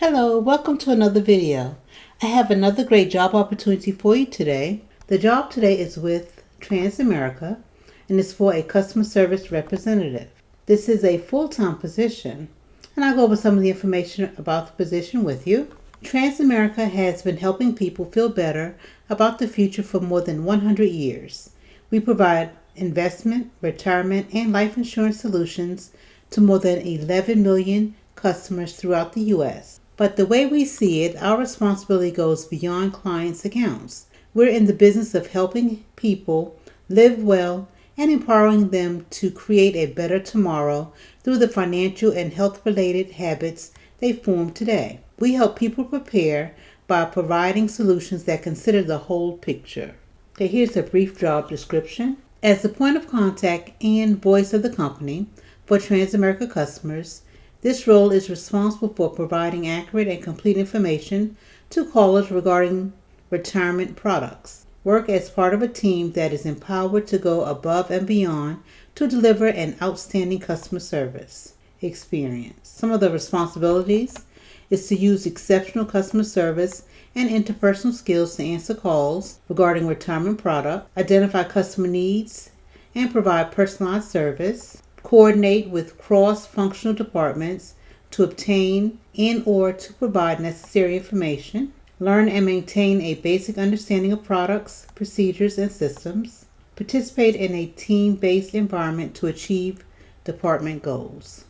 Hello, welcome to another video. I have another great job opportunity for you today. The job today is with Transamerica and is for a customer service representative. This is a full-time position, and I'll go over some of the information about the position with you. Transamerica has been helping people feel better about the future for more than 100 years. We provide investment, retirement, and life insurance solutions to more than 11 million customers throughout the U.S. But the way we see it, our responsibility goes beyond clients' accounts. We're in the business of helping people live well and empowering them to create a better tomorrow through the financial and health-related habits they form today. We help people prepare by providing solutions that consider the whole picture. Okay, here's a brief job description. As the point of contact and voice of the company for Transamerica customers, this role is responsible for providing accurate and complete information to callers regarding retirement products. Work as part of a team that is empowered to go above and beyond to deliver an outstanding customer service experience. Some of the responsibilities is to use exceptional customer service and interpersonal skills to answer calls regarding retirement products, identify customer needs, and provide personalized service. Coordinate with cross-functional departments to obtain and or to provide necessary information. Learn and maintain a basic understanding of products, procedures, and systems. Participate in a team-based environment to achieve department goals.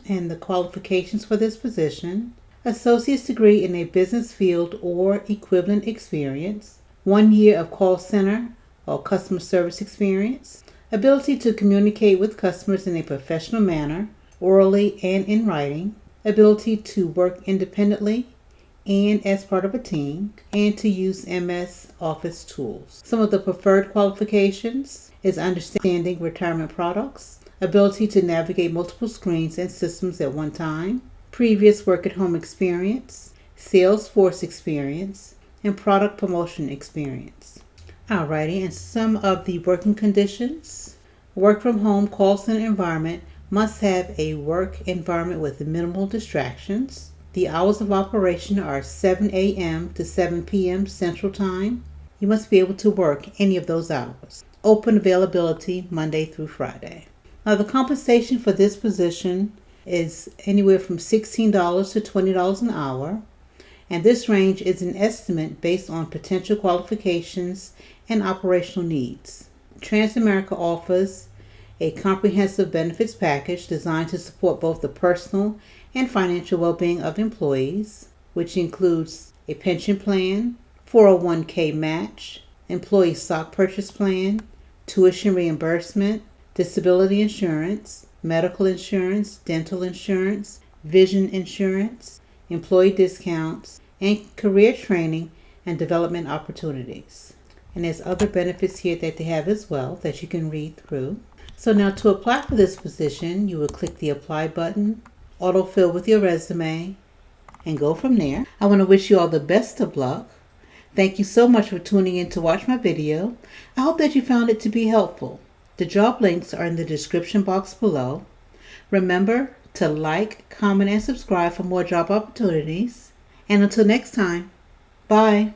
And the qualifications for this position: associate's degree in a business field or equivalent experience, 1 year of call center or customer service experience, ability to communicate with customers in a professional manner, orally and in writing, ability to work independently and as part of a team, and to use MS Office tools. Some of the preferred qualifications is understanding retirement products, ability to navigate multiple screens and systems at one time, previous work-at-home experience, Salesforce experience, and product promotion experience. Alrighty, and some of the working conditions. Work from home call center environment must have a work environment with minimal distractions. The hours of operation are 7 a.m. to 7 p.m. Central Time. You must be able to work any of those hours. Open availability Monday through Friday. Now the compensation for this position is anywhere from $16 to $20 an hour. And this range is an estimate based on potential qualifications and operational needs. Transamerica offers a comprehensive benefits package designed to support both the personal and financial well-being of employees, which includes a pension plan, 401k match, employee stock purchase plan, tuition reimbursement, disability insurance, medical insurance, dental insurance, vision insurance, employee discounts, and career training and development opportunities. And there's other benefits here that they have as well that you can read through. So now to apply for this position, you will click the apply button, autofill with your resume, and go from there. I want to wish you all the best of luck. Thank you so much for tuning in to watch my video. I hope that you found it to be helpful. The job links are in the description box below. Remember to like, comment, and subscribe for more job opportunities. And until next time, bye.